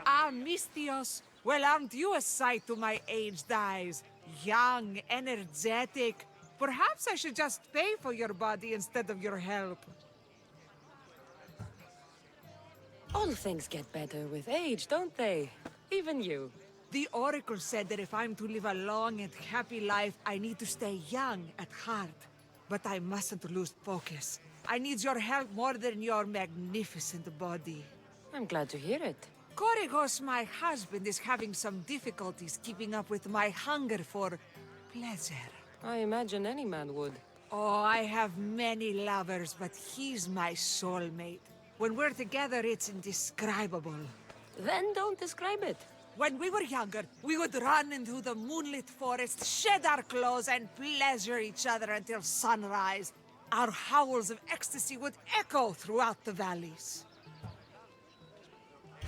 Ah, Mistios. Well, aren't you a sight to my aged eyes? Young, energetic. Perhaps I should just pay for your body instead of your help. All things get better with age, don't they? Even you. The Oracle said that if I'm to live a long and happy life, I need to stay young at heart. But I mustn't lose focus. I need your help more than your magnificent body. I'm glad to hear it. Korygos, my husband, is having some difficulties keeping up with my hunger for pleasure. I imagine any man would. Oh, I have many lovers, but he's my soulmate. When we're together, it's indescribable. Then don't describe it. When we were younger, we would run into the moonlit forest, shed our clothes, and pleasure each other until sunrise. Our howls of ecstasy would echo throughout the valleys.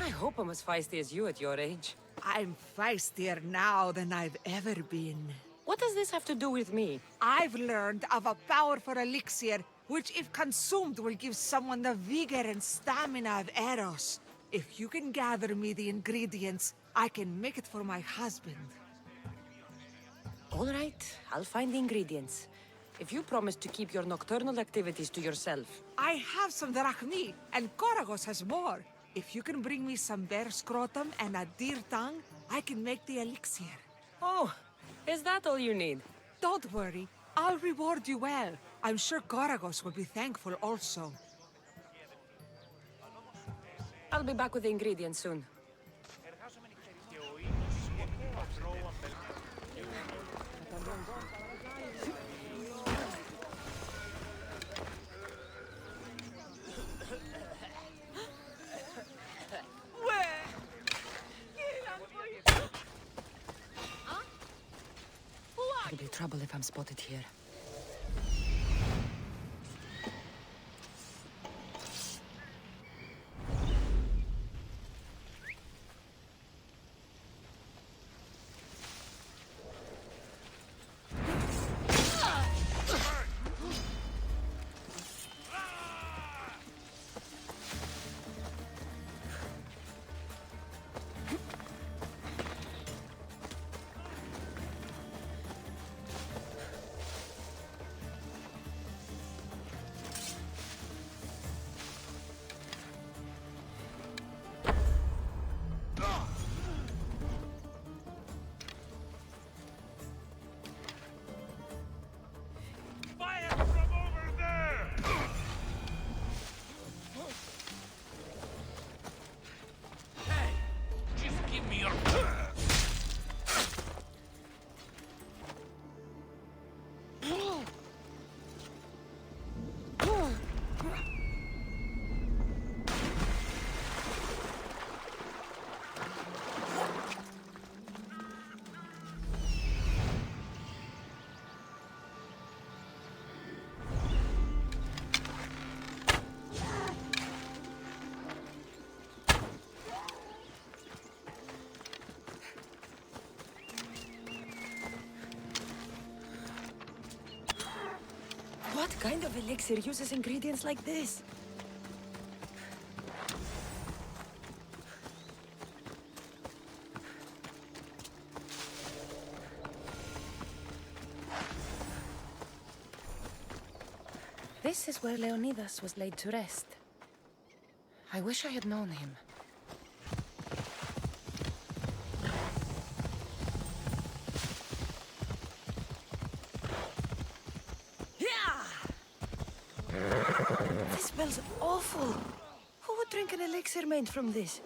I hope I'm as feisty as you at your age. I'm feistier now than I've ever been. What does this have to do with me? I've learned of a powerful elixir, which if consumed will give someone the vigor and stamina of Eros. If you can gather me the ingredients, I can make it for my husband. All right, I'll find the ingredients. If you promise to keep your nocturnal activities to yourself. I have some drachmi, and Korygos has more. If you can bring me some bear scrotum and a deer tongue, I can make the elixir. Oh, is that all you need? Don't worry, I'll reward you well. I'm sure Korygos will be thankful also. I'll be back with the ingredients soon. It'll be trouble if I'm spotted here. What kind of elixir uses ingredients like this? This is where Leonidas was laid to rest. I wish I had known him. This smells awful. Who would drink an elixir made from this?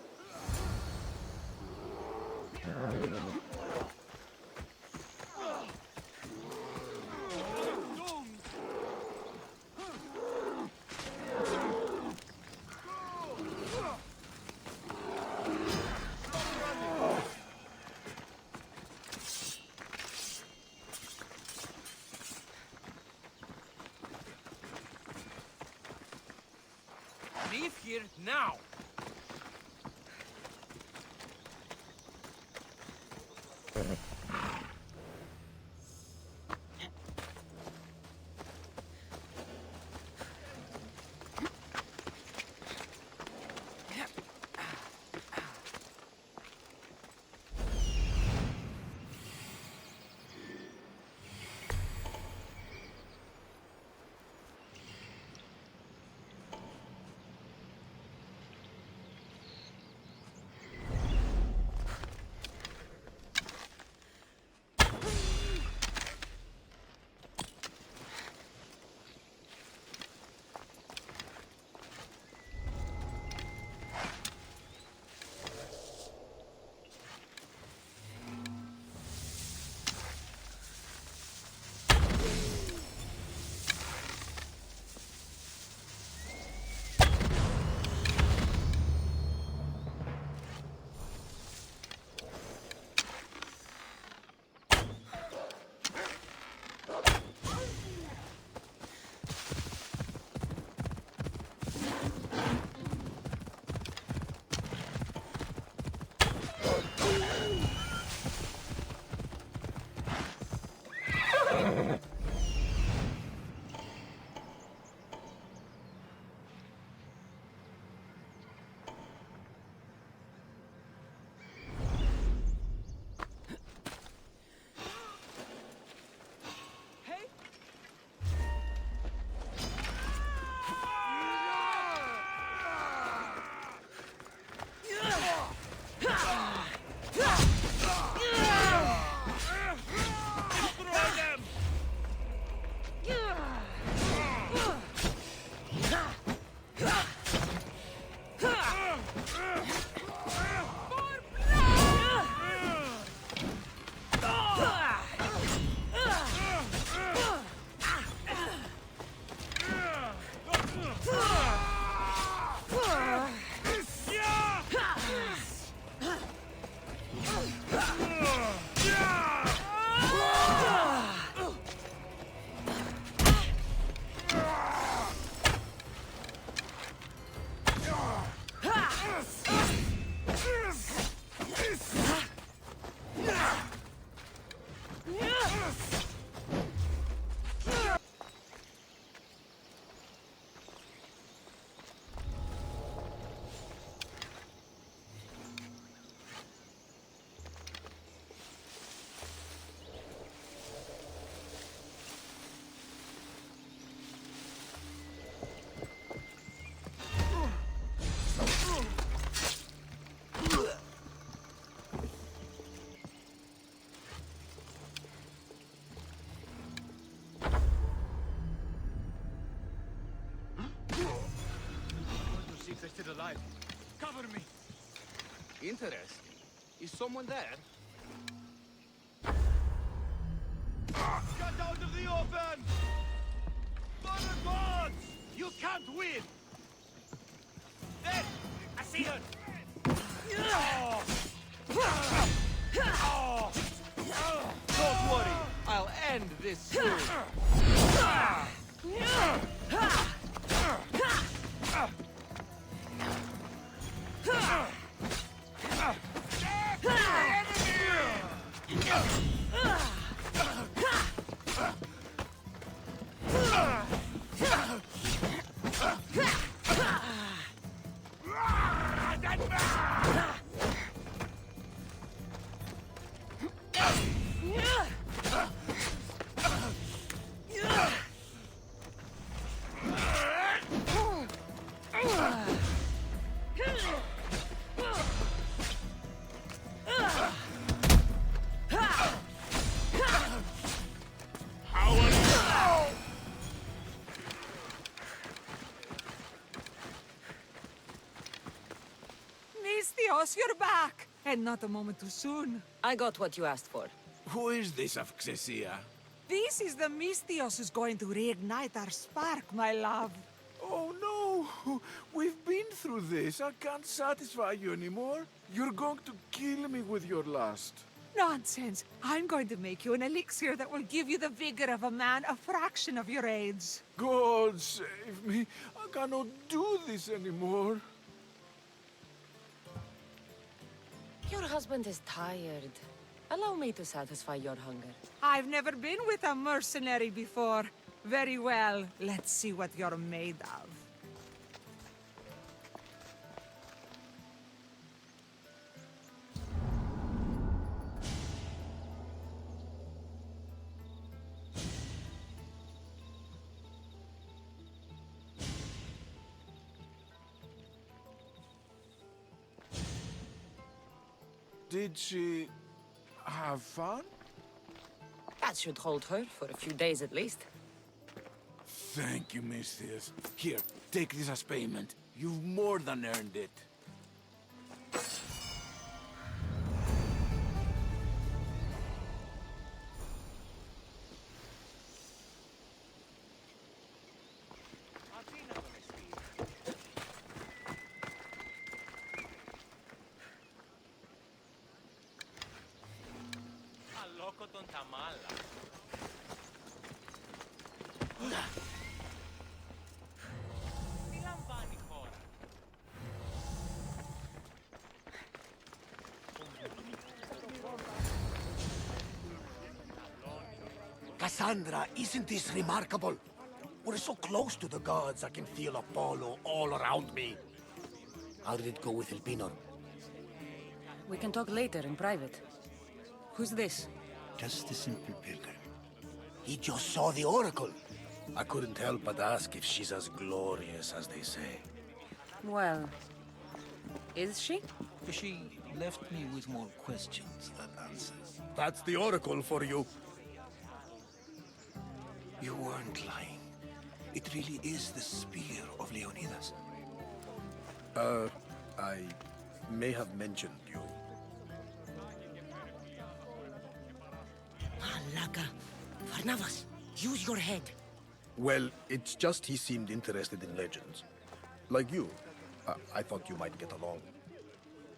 Leave here now! They're still alive. Cover me. Interesting. Is someone there? Get out of the open! Mother gods! You can't win! There! I see her! Don't worry, I'll end this soon. Mistios, you're back! And not a moment too soon. I got what you asked for. Who is this Avxesia? This is the Mistios who's going to reignite our spark, my love. Oh no! We've been through this. I can't satisfy you anymore. You're going to kill me with your lust. Nonsense. I'm going to make you an elixir that will give you the vigor of a man a fraction of your age. God save me. I cannot do this anymore. Your husband is tired. Allow me to satisfy your hunger. I've never been with a mercenary before. Very well. Let's see what you're made of. Did she have fun? That should hold her for a few days at least. Thank you, Mistius. Here, take this as payment. You've more than earned it. Αλόκο τον Ταμάλα. Τι λαμβάνει η χώρα. Cassandra, isn't this remarkable? We're so close to the gods, I can feel Apollo all around me. How did it go with Elpinor? We can talk later in private. Who's this? Just a simple pilgrim. He just saw the oracle. I couldn't help but ask if she's as glorious as they say. Well, is she? She left me with more questions than answers. That's the oracle for you. You weren't lying. It really is the spear of Leonidas. I may have mentioned you. Malaka. Varnavas, use your head. Well, it's just he seemed interested in legends. Like you. I thought you might get along.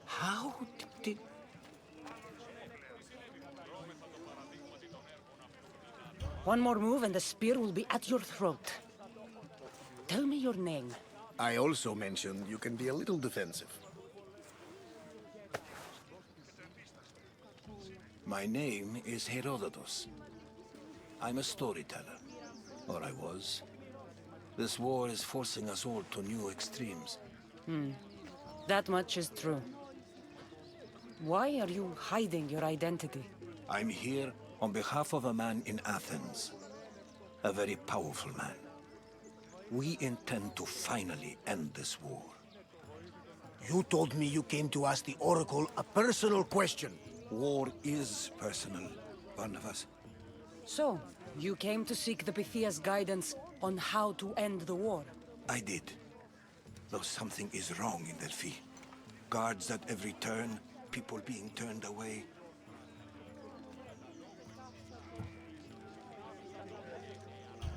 How did... One more move and the spear will be at your throat. Tell me your name. I also mentioned you can be a little defensive. My name is Herodotus. I'm a storyteller. Or I was. This war is forcing us all to new extremes. That much is true. Why are you hiding your identity? I'm here on behalf of a man in Athens. A very powerful man. We intend to finally end this war. You told me you came to ask the Oracle a personal question. War is personal, Barnabas. So, you came to seek the Pythia's guidance on how to end the war. I did. Though something is wrong in Delphi. Guards at every turn, people being turned away.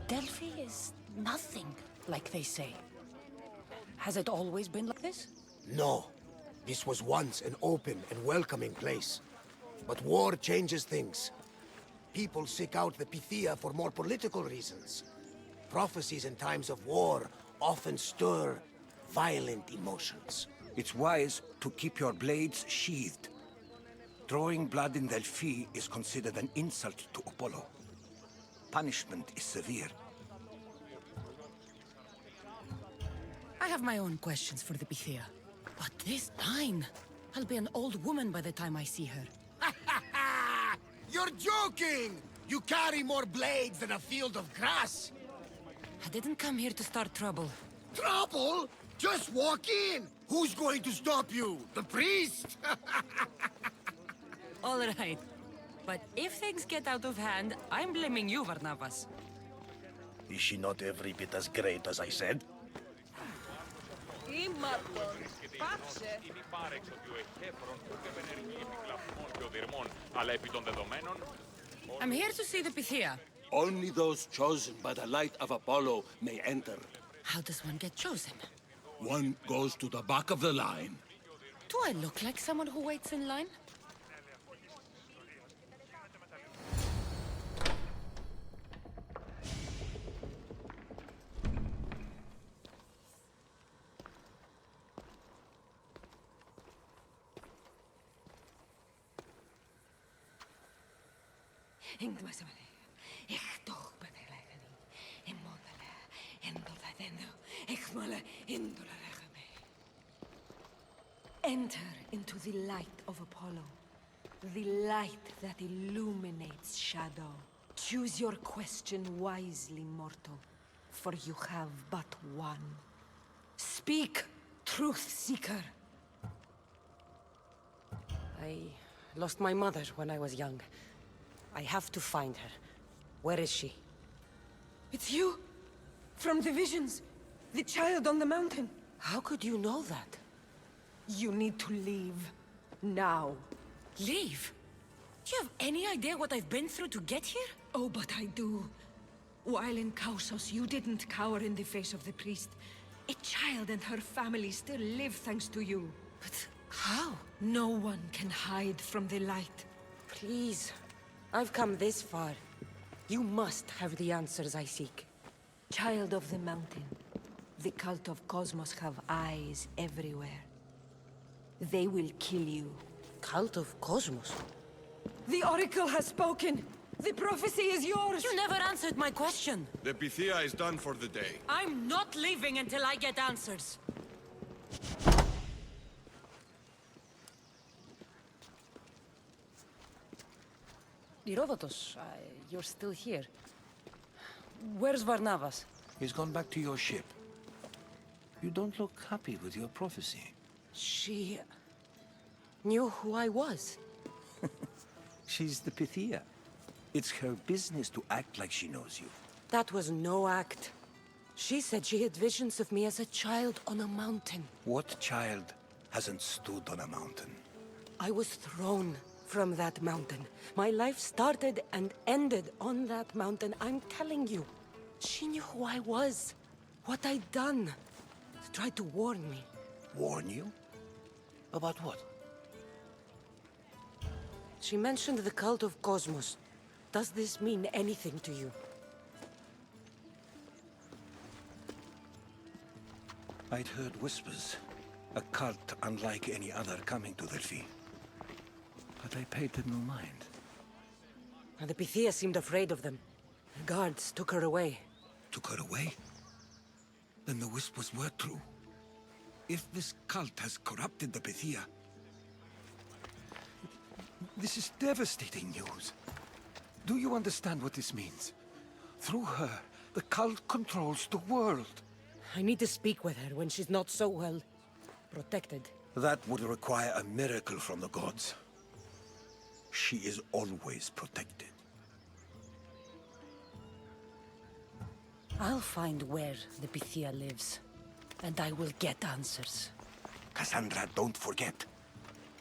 Delphi is nothing, like they say. Has it always been like this? No. This was once an open and welcoming place. But war changes things. People seek out the Pythia for more political reasons. Prophecies in times of war often stir violent emotions. It's wise to keep your blades sheathed. Drawing blood in Delphi is considered an insult to Apollo. Punishment is severe. I have my own questions for the Pythia. But this Nine, I'll be an old woman by the time I see her. You're joking! You carry more blades than a field of grass! I didn't come here to start trouble. Trouble? Just walk in! Who's going to stop you? The priest? All right. But if things get out of hand, I'm blaming you, Varnavas. Is she not every bit as great as I said? I'm here to see the Pythia. Only those chosen by the light of Apollo may enter. How does one get chosen? One goes to the back of the line. Do I look like someone who waits in line? Enter into the light of Apollo, the light that illuminates shadow. Choose your question wisely, mortal, for you have but one. Speak, truth seeker. I lost my mother when I was young. I have to find her. Where is she? It's you! From the visions! The child on the mountain! How could you know that? You need to leave. Now. Leave? Do you have any idea what I've been through to get here? Oh, but I do. While in Kausos, you didn't cower in the face of the priest. A child and her family still live thanks to you. But how? No one can hide from the light. Please. I've come this far. You must have the answers I seek. Child of the mountain, the cult of Cosmos have eyes everywhere. They will kill you. Cult of Cosmos? The Oracle has spoken! The prophecy is yours! You never answered my question! The Pythia is done for the day. I'm not leaving until I get answers! Herodotus, you're still here. Where's Varnavas? He's gone back to your ship. You don't look happy with your prophecy. She knew who I was. She's the Pythia. It's her business to act like she knows you. That was no act. She said she had visions of me as a child on a mountain. What child hasn't stood on a mountain? I was thrown from that mountain. My life started and ended on that mountain. I'm telling you. She knew who I was, what I'd done. Tried to warn me. Warn you? About what? She mentioned the cult of Cosmos. Does this mean anything to you? I'd heard whispers. A cult unlike any other coming to Delphi. But I paid them no mind. And the Pythia seemed afraid of them. The guards took her away. Took her away? Then the whispers were true. If this cult has corrupted the Pythia... This is devastating news. Do you understand what this means? Through her, the cult controls the world. I need to speak with her when she's not so well protected. That would require a miracle from the gods. She is always protected. I'll find where the Pythia lives, and I will get answers. Cassandra, don't forget.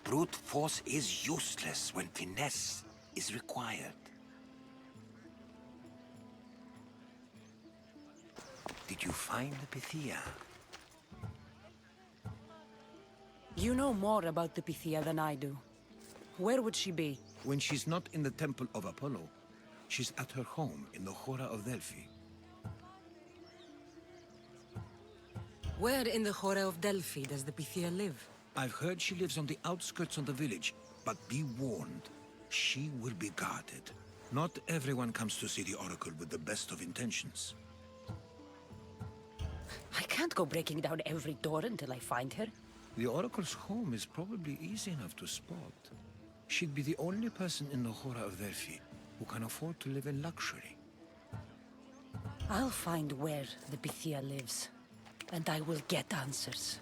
Brute force is useless when finesse is required. Did you find the Pythia? You know more about the Pythia than I do. Where would she be? When she's not in the Temple of Apollo, she's at her home in the Hora of Delphi. Where in the Hora of Delphi does the Pythia live? I've heard she lives on the outskirts of the village, but be warned, she will be guarded. Not everyone comes to see the Oracle with the best of intentions. I can't go breaking down every door until I find her. The Oracle's home is probably easy enough to spot. She'd be the only person in the Hora of Delphi who can afford to live in luxury. I'll find where the Pythia lives, and I will get answers.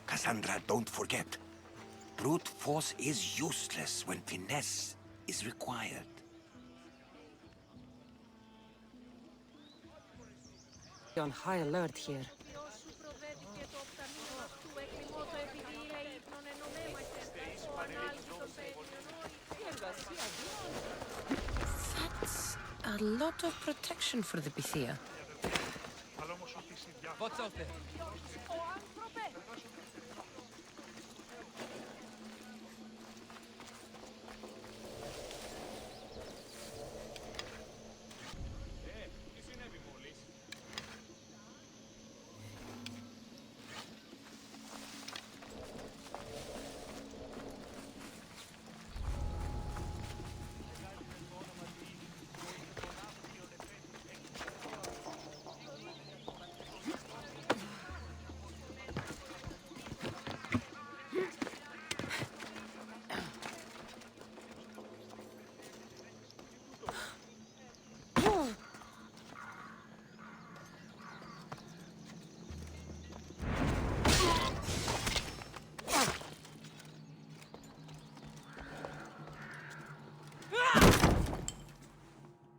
Cassandra, don't forget. Brute force is useless when finesse is required. On high alert here. That's a lot of protection for the Pythia. What's out there?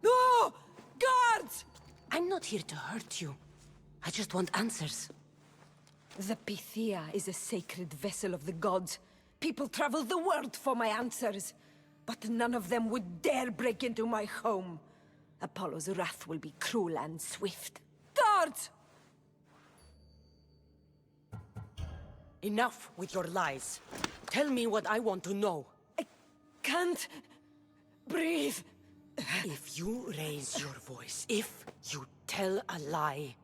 No! Guards! I'm not here to hurt you. I just want answers. The Pythia is a sacred vessel of the gods. People travel the world for my answers. But none of them would dare break into my home. Apollo's wrath will be cruel and swift. Guards! Enough with your lies. Tell me what I want to know. I can't breathe. If you raise your voice, if you tell a lie,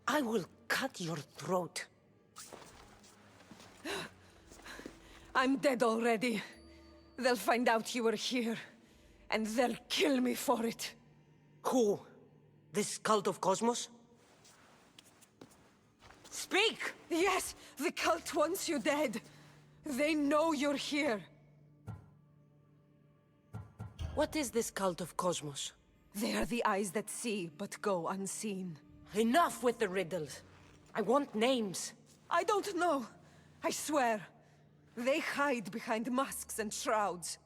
I will cut your throat. I'm dead already. They'll find out you were here, and they'll kill me for it. Who? This cult of Cosmos? Speak! Yes, the cult wants you dead. They know you're here. What is this cult of Cosmos? They are the eyes that see, but go unseen. Enough with the riddles. I want names. I don't know. I swear. They hide behind masks and shrouds.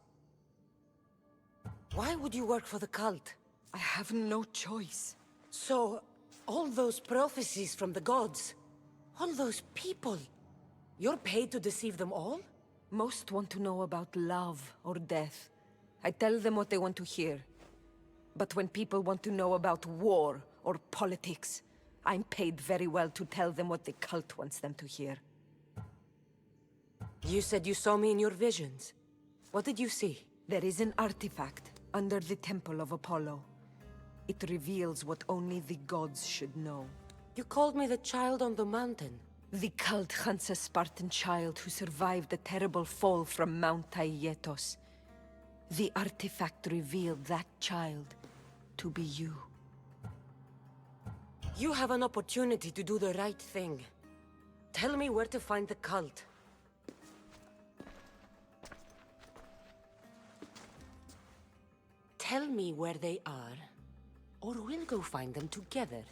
Why would you work for the cult? I have no choice. So, all those prophecies from the gods, all those people, you're paid to deceive them all? Most want to know about love or death. I tell them what they want to hear. But when people want to know about war or politics, I'm paid very well to tell them what the cult wants them to hear. You said you saw me in your visions. What did you see? There is an artifact under the Temple of Apollo. It reveals what only the gods should know. You called me the child on the mountain. The cult hunts a Spartan child who survived a terrible fall from Mount Aietos. The artifact revealed that child to be you. You have an opportunity to do the right thing. Tell me where to find the cult. Tell me where they are, or we'll go find them together.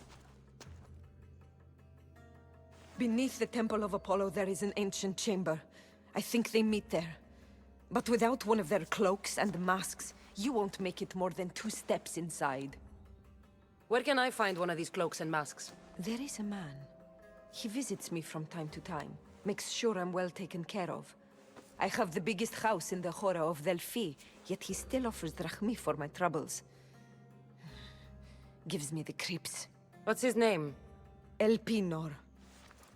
Beneath the Temple of Apollo, there is an ancient chamber. I think they meet there. But without one of their cloaks and masks, you won't make it more than 2 steps inside. Where can I find one of these cloaks and masks? There is a man. He visits me from time to time. Makes sure I'm well taken care of. I have the biggest house in the Hora of Delphi, yet he still offers drachmi for my troubles. Gives me the creeps. What's his name? Elpinor.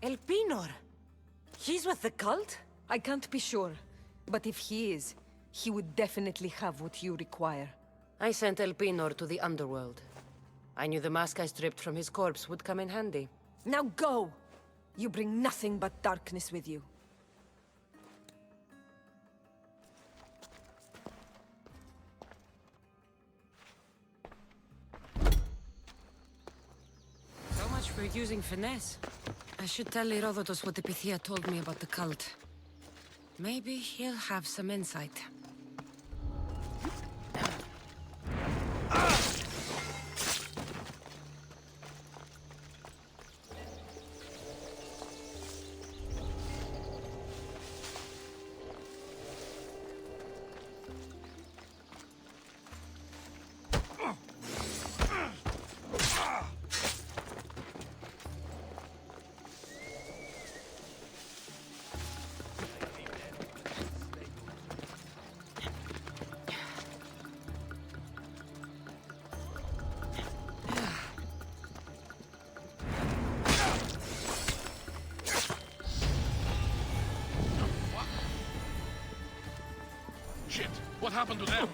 Elpinor? He's with the cult? I can't be sure. But if he is, he would definitely have what you require. I sent Elpinor to the underworld. I knew the mask I stripped from his corpse would come in handy. Now go! You bring nothing but darkness with you. So much for using finesse. I should tell Herodotus what the Pythia told me about the cult. Maybe he'll have some insight. Shit! What happened to them?